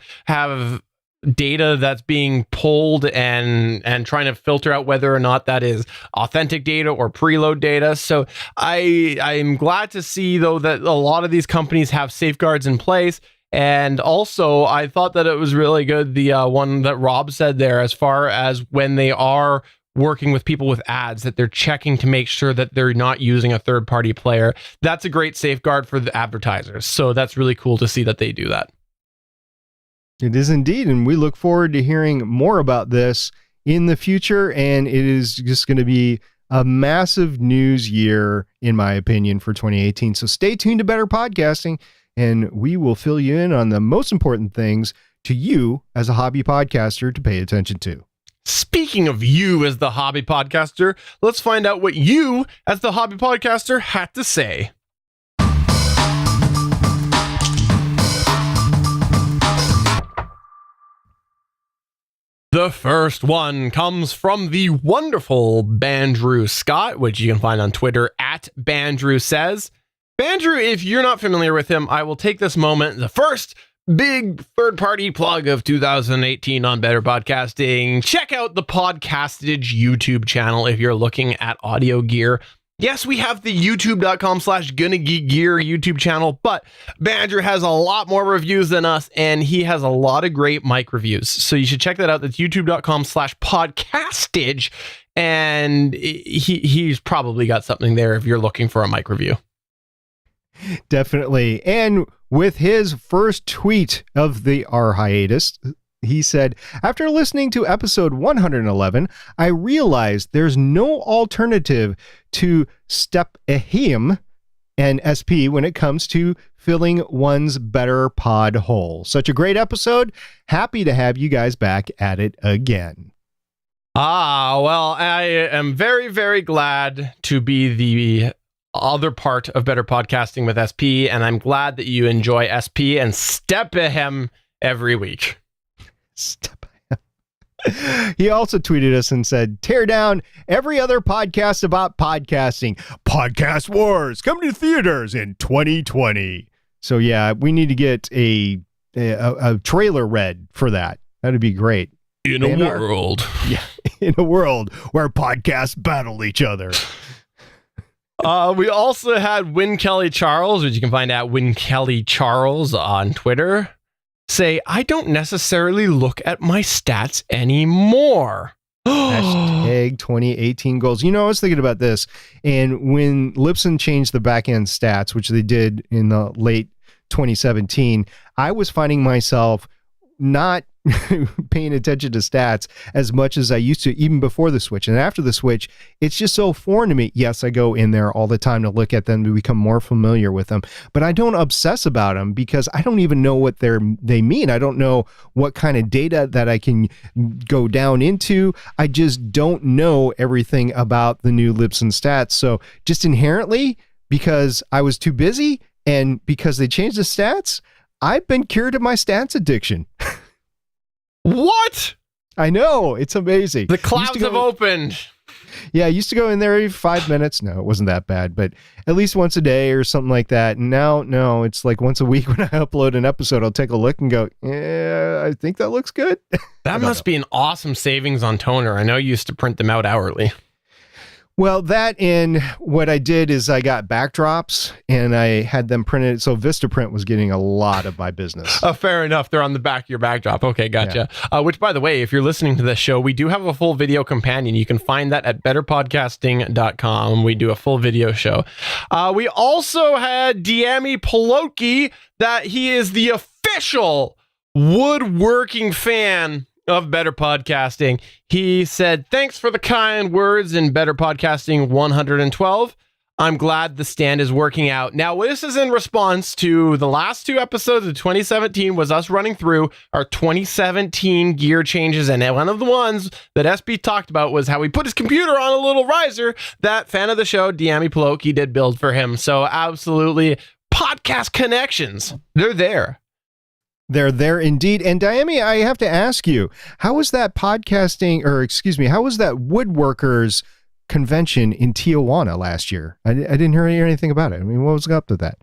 data that's being pulled and trying to filter out whether or not that is authentic data or preload data. So I'm glad to see, though, that a lot of these companies have safeguards in place. And also, I thought that it was really good, the one that Rob said there, as far as when they are working with people with ads, that they're checking to make sure that they're not using a third-party player. That's a great safeguard for the advertisers. So that's really cool to see that they do that. It is indeed, and we look forward to hearing more about this in the future, and it is just going to be a massive news year, in my opinion, for 2018. So stay tuned to Better Podcasting, and we will fill you in on the most important things to you as a hobby podcaster to pay attention to. Speaking of you as the hobby podcaster, let's find out what you as the hobby podcaster had to say. The first one comes from the wonderful Bandrew Scott, which you can find on Twitter at Bandrew Says. Bandrew, if you're not familiar with him, I will take this moment, the first big third-party plug of 2018 on Better Podcasting. Check out the Podcastage YouTube channel if you're looking at audio gear. Yes, we have the youtube.com/GonnaGeekGear YouTube channel, but Bandrew has a lot more reviews than us, and he has a lot of great mic reviews. So you should check that out. That's youtube.com/podcastage, and he's probably got something there if you're looking for a mic review. Definitely. And with his first tweet of our hiatus, he said, after listening to episode 111, I realized there's no alternative to step-ahim and SP when it comes to filling one's better pod hole. Such a great episode. Happy to have you guys back at it again. Well, I am very, very glad to be the other part of Better Podcasting with SP, and I'm glad that you enjoy SP and step-ahim every week. He also tweeted us and said, tear down every other podcast about podcasting. Podcast Wars coming to theaters in 2020. So yeah, we need to get a trailer read for that. That'd be great. In a world where podcasts battle each other. We also had Win Kelly Charles, which you can find at Win Kelly Charles on Twitter, say, I don't necessarily look at my stats anymore. Hashtag 2018 goals. You know, I was thinking about this, and when Libsyn changed the back end stats, which they did in the late 2017, I was finding myself not paying attention to stats as much as I used to, even before the switch. And after the switch, it's just so foreign to me. Yes, I go in there all the time to look at them, to become more familiar with them, but I don't obsess about them because I don't even know what they mean. I don't know what kind of data that I can go down into. I just don't know everything about the new Libsyn stats. So just inherently, because I was too busy and because they changed the stats, I've been cured of my stats addiction. What? I know. It's amazing. The clouds have opened. Yeah, I used to go in there every 5 minutes. No, it wasn't that bad, but at least once a day or something like that. And now, no, it's like once a week when I upload an episode, I'll take a look and go, yeah, I think that looks good. That must be an awesome savings on toner. I know you used to print them out hourly. Well, that and what I did is I got backdrops and I had them printed. So Vistaprint was getting a lot of my business. Fair enough. They're on the back of your backdrop. Okay, gotcha. Yeah. Which, by the way, if you're listening to this show, we do have a full video companion. You can find that at betterpodcasting.com. We do a full video show. We also had Diami Poloki, that he is the official woodworking fan of Better Podcasting. He said, thanks for the kind words in Better Podcasting 112. I'm glad the stand is working out. Now, this is in response to the last two episodes of 2017 was us running through our 2017 gear changes. And one of the ones that SB talked about was how he put his computer on a little riser that fan of the show, Diami Poloki, did build for him. So absolutely, podcast connections. They're there. They're there indeed. And Diami, I have to ask you, how was that how was that woodworkers convention in Tijuana last year? I didn't hear anything about it. I mean, what was up to that?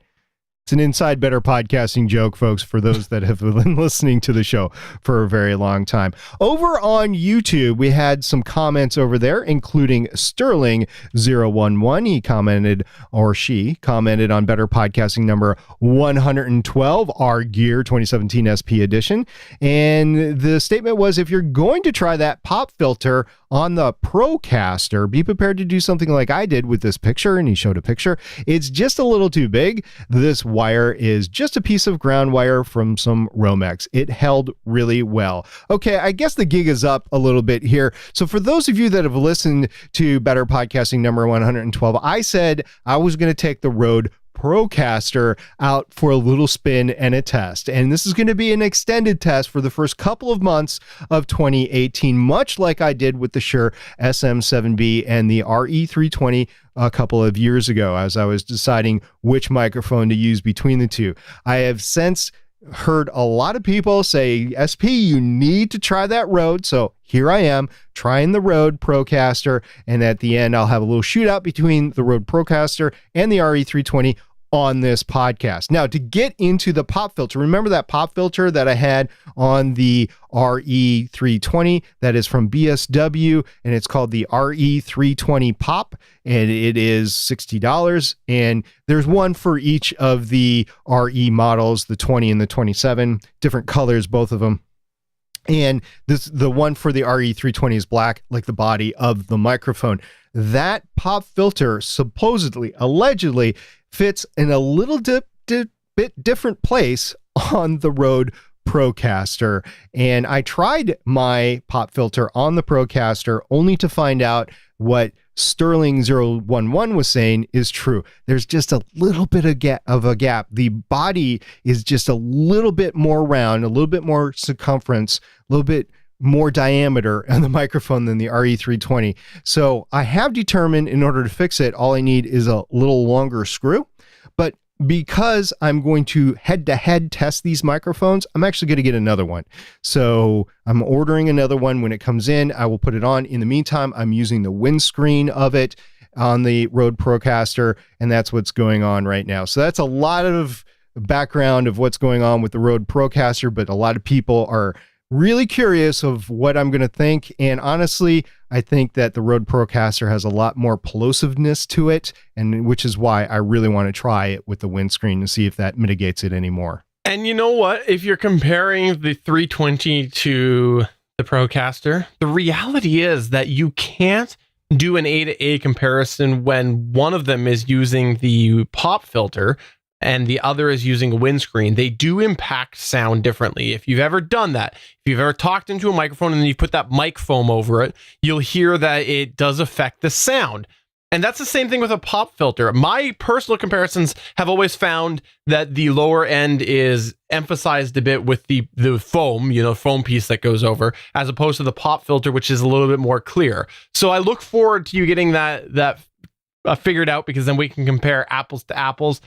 It's an inside Better Podcasting joke, folks, for those that have been listening to the show for a very long time. Over on YouTube, we had some comments over there, including Sterling011. He commented, or she commented on Better Podcasting number 112, our Gear 2017 SP edition. And the statement was, if you're going to try that pop filter on the Procaster, be prepared to do something like I did with this picture, and he showed a picture. It's just a little too big. This wire is just a piece of ground wire from some Romex. It held really well. Okay, I guess the gig is up a little bit here. So for those of you that have listened to Better Podcasting number 112, I said I was going to take the Rode Procaster out for a little spin and a test. And this is going to be an extended test for the first couple of months of 2018, much like I did with the Shure SM7B and the RE320 a couple of years ago as I was deciding which microphone to use between the two. I have since heard a lot of people say, SP, you need to try that Rode. So here I am trying the Rode Procaster. And at the end, I'll have a little shootout between the Rode Procaster and the RE320 on this podcast. Now, to get into the pop filter, remember that pop filter that I had on the RE320 that is from BSW, and it's called the RE320 Pop, and it is $60. And there's one for each of the RE models, the 20 and the 27, different colors, both of them. And the one for the RE320 is black, like the body of the microphone. That pop filter supposedly, allegedly, fits in a little bit different place on the Rode Procaster. And I tried my pop filter on the Procaster only to find out what Sterling011 was saying is true. There's just a little bit of a gap. The body is just a little bit more round, a little bit more circumference, a little bit more diameter on the microphone than the RE320. So I have determined in order to fix it, all I need is a little longer screw. But because I'm going to head-to-head test these microphones, I'm actually going to get another one. So I'm ordering another one. When it comes in, I will put it on. In the meantime, I'm using the windscreen of it on the Rode Procaster, and that's what's going on right now. So that's a lot of background of what's going on with the Rode Procaster, but a lot of people are really curious of what I'm going to think. And honestly, I think that the Rode Procaster has a lot more plosiveness to it, and which is why I really want to try it with the windscreen and see if that mitigates it anymore. And you know what? If you're comparing the 320 to the Procaster, the reality is that you can't do an A to A comparison when one of them is using the pop filter and the other is using a windscreen. They do impact sound differently. If you've ever done that, if you've ever talked into a microphone and then you put that mic foam over it, you'll hear that it does affect the sound. And that's the same thing with a pop filter. My personal comparisons have always found that the lower end is emphasized a bit with the foam, foam piece that goes over, as opposed to the pop filter, which is a little bit more clear. So I look forward to you getting that figured out, because then we can compare apples to apples.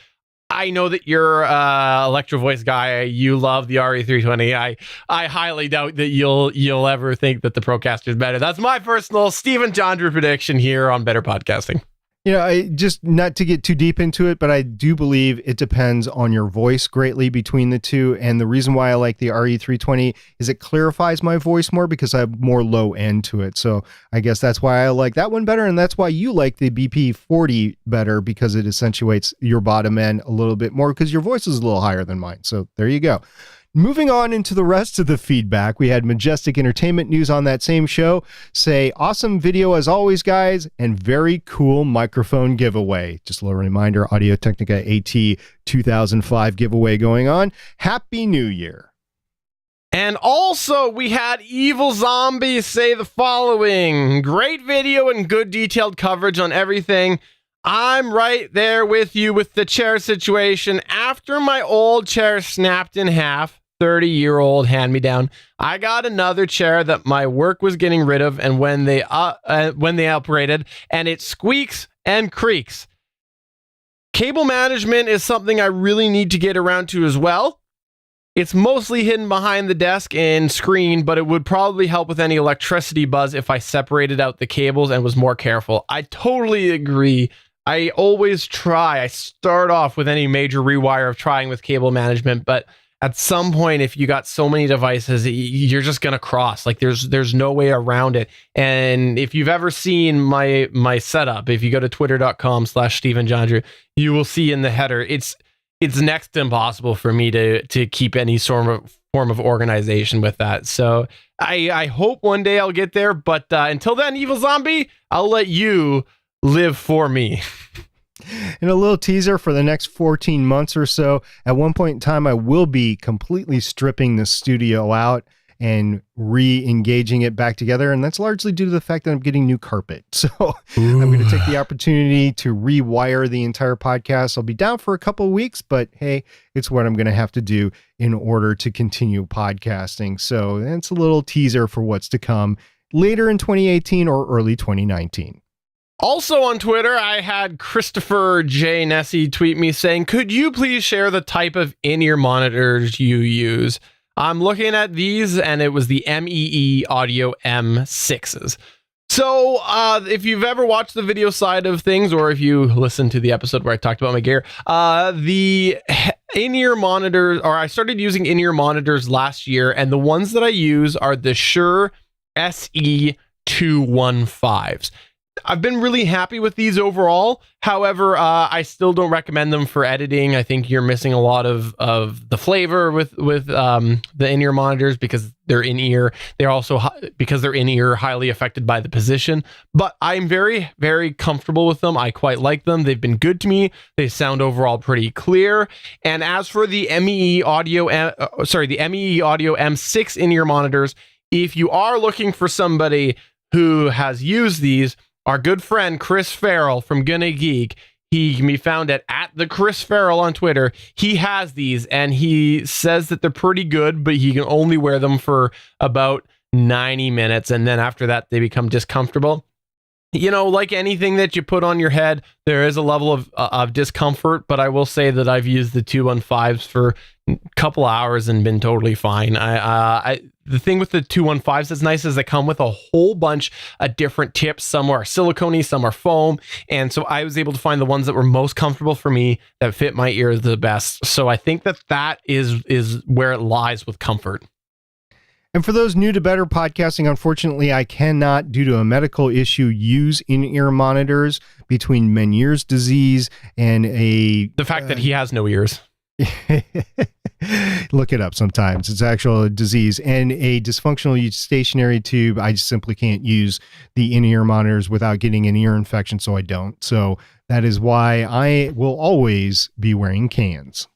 I know that you're Electro Voice guy. You love the RE320. I highly doubt that you'll ever think that the Procaster is better. That's my personal Stephen Jondrew prediction here on Better Podcasting. I just, not to get too deep into it, but I do believe it depends on your voice greatly between the two. And the reason why I like the RE320 is it clarifies my voice more because I have more low end to it. So I guess that's why I like that one better. And that's why you like the BP40 better, because it accentuates your bottom end a little bit more because your voice is a little higher than mine. So there you go. Moving on into the rest of the feedback, we had Majestic Entertainment News on that same show say, awesome video as always, guys, and very cool microphone giveaway. Just a little reminder, Audio-Technica AT 2005 giveaway going on. Happy New Year. And also, we had Evil Zombie say the following: great video and good detailed coverage on everything. I'm right there with you with the chair situation. After my old chair snapped in half, 30-year-old hand-me-down, I got another chair that my work was getting rid of, and when they operated, and it squeaks and creaks. Cable management is something I really need to get around to as well. It's mostly hidden behind the desk and screen, but it would probably help with any electricity buzz if I separated out the cables and was more careful. I totally agree. I always try. I start off with any major rewire of trying with cable management, but at some point, if you got so many devices, you're just gonna cross. Like there's no way around it. And if you've ever seen my setup, if you go to twitter.com/StephenJohndrew, you will see in the header, it's next to impossible for me to keep any form of organization with that. So I hope one day I'll get there. But until then, Evil Zombie, I'll let you live for me. And a little teaser for the next 14 months or so. At one point in time, I will be completely stripping the studio out and re-engaging it back together. And that's largely due to the fact that I'm getting new carpet. So I'm going to take the opportunity to rewire the entire podcast. I'll be down for a couple of weeks, but hey, it's what I'm going to have to do in order to continue podcasting. So that's a little teaser for what's to come later in 2018 or early 2019. Also on Twitter, I had Christopher J. Nessie tweet me saying, could you please share the type of in-ear monitors you use? I'm looking at these, and it was the MEE Audio M6s. So if you've ever watched the video side of things, or if you listened to the episode where I talked about my gear, the in-ear monitors, or I started using in-ear monitors last year, and the ones that I use are the Shure SE215s. I've been really happy with these overall. However, I still don't recommend them for editing. I think you're missing a lot of the flavor with the in-ear monitors because they're in-ear. They're also, because they're in-ear, highly affected by the position. But I'm very, very comfortable with them. I quite like them. They've been good to me. They sound overall pretty clear. And as for the MEE Audio M6 in-ear monitors, if you are looking for somebody who has used these, our good friend Chris Farrell from Gonna Geek, he can be found at the Chris Farrell on Twitter. He has these, and he says that they're pretty good, but he can only wear them for about 90 minutes, and then after that, they become discomfortable. You know, like anything that you put on your head, there is a level of discomfort, but I will say that I've used the 215s for a couple hours and been totally fine. The thing with the 215s that's nice is they come with a whole bunch of different tips. Some are silicone, some are foam. And so I was able to find the ones that were most comfortable for me, that fit my ears the best. So I think that is where it lies with comfort. And for those new to Better Podcasting, unfortunately, I cannot, due to a medical issue, use in-ear monitors between Meniere's disease and the fact that he has no ears. Look it up sometimes. It's actual disease and a dysfunctional stationary tube. I just simply can't use the in-ear monitors without getting an ear infection, so I don't. So that is why I will always be wearing cans.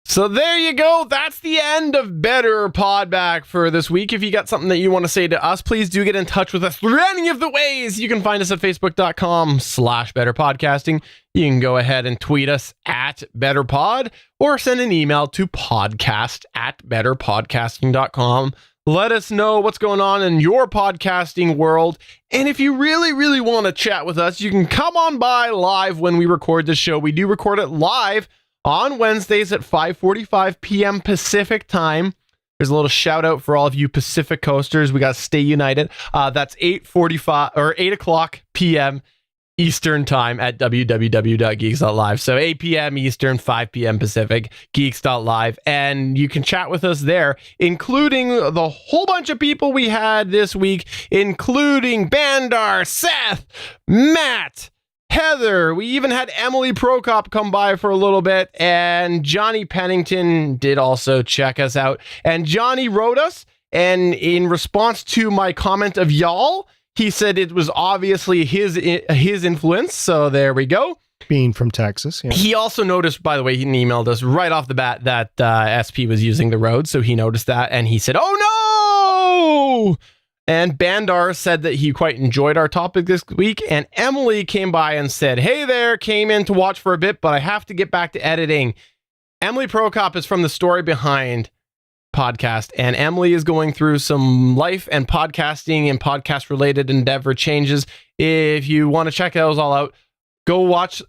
So there you go. That's the end of Better Podback for this week. If you got something that you want to say to us, please do get in touch with us through any of the ways. You can find us at facebook.com/betterpodcasting. You can go ahead and tweet us at betterpod or send an email to podcast@betterpodcasting.com. Let us know what's going on in your podcasting world. And if you really, really want to chat with us, you can come on by live when we record this show. We do record it live on Wednesdays at 5:45 p.m. Pacific time. There's a little shout out for all of you Pacific coasters. We got to stay united. That's 8:45 or 8 o'clock p.m. Eastern time at www.geeks.live. So 8 p.m. Eastern, 5 p.m. Pacific, geeks.live. And you can chat with us there, including the whole bunch of people we had this week, including Bandar, Seth, Matt, Heather. We even had Emily Prokop come by for a little bit, and Johnny Pennington did also check us out. And Johnny wrote us, and in response to my comment of y'all, he said it was obviously his influence. So there we go. Being from Texas. Yeah. He also noticed, by the way, he emailed us right off the bat that SP was using the road. So he noticed that, and he said, "Oh no!" And Bandar said that he quite enjoyed our topic this week. And Emily came by and said, "Hey there, came in to watch for a bit, but I have to get back to editing." Emily Prokop is from the Story Behind podcast, and Emily is going through some life and podcasting and podcast related endeavor changes. If you want to check those all out, go watch.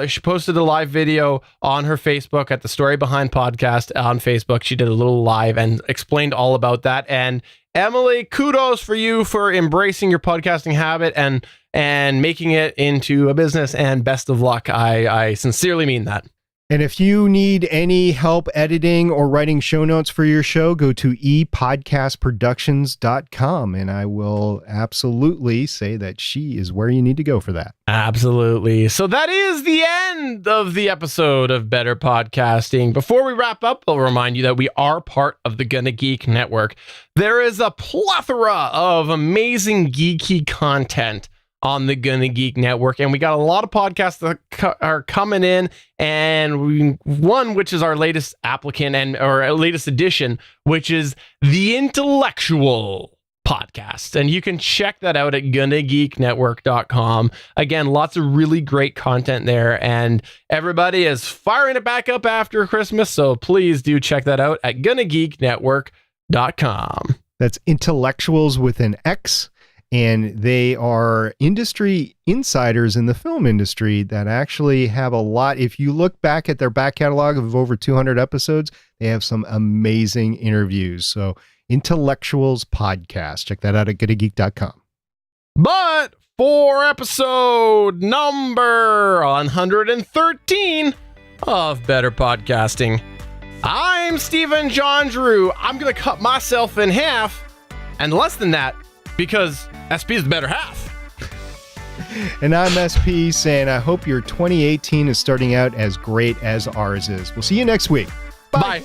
She posted a live video on her Facebook at the Story Behind podcast on Facebook. She did a little live and explained all about that. And Emily, kudos for you for embracing your podcasting habit and making it into a business, and best of luck. I sincerely mean that. And if you need any help editing or writing show notes for your show, go to epodcastproductions.com, and I will absolutely say that she is where you need to go for that. Absolutely. So that is the end of the episode of Better Podcasting. Before we wrap up, I'll remind you that we are part of the Gonna Geek Network. There is a plethora of amazing geeky content on the Gonna Geek Network, and we got a lot of podcasts that are coming in, and one which is our latest applicant and or our latest edition, which is the Intellectual Podcast, and you can check that out at gonnageeknetwork.com. Again, lots of really great content there, and everybody is firing it back up after Christmas, so please do check that out at gonnageeknetwork.com. That's Intellectuals with an X. And they are industry insiders in the film industry that actually have a lot. If you look back at their back catalog of over 200 episodes, they have some amazing interviews. So Intellectuals Podcast. Check that out at gonnageek.com. But for episode number 113 of Better Podcasting, I'm Stephen John Drew. I'm going to cut myself in half and less than that, because SP is the better half. And I'm SP saying I hope your 2018 is starting out as great as ours is. We'll see you next week. Bye.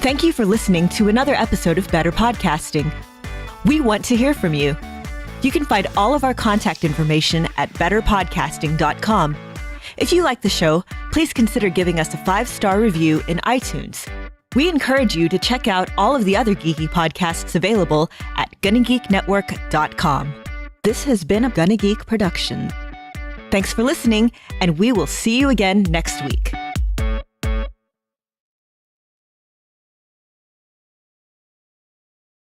Thank you for listening to another episode of Better Podcasting. We want to hear from you. You can find all of our contact information at betterpodcasting.com. If you like the show, please consider giving us a 5-star review in iTunes. We encourage you to check out all of the other geeky podcasts available at gonnageeknetwork.com. This has been a Gonna Geek production. Thanks for listening, and we will see you again next week.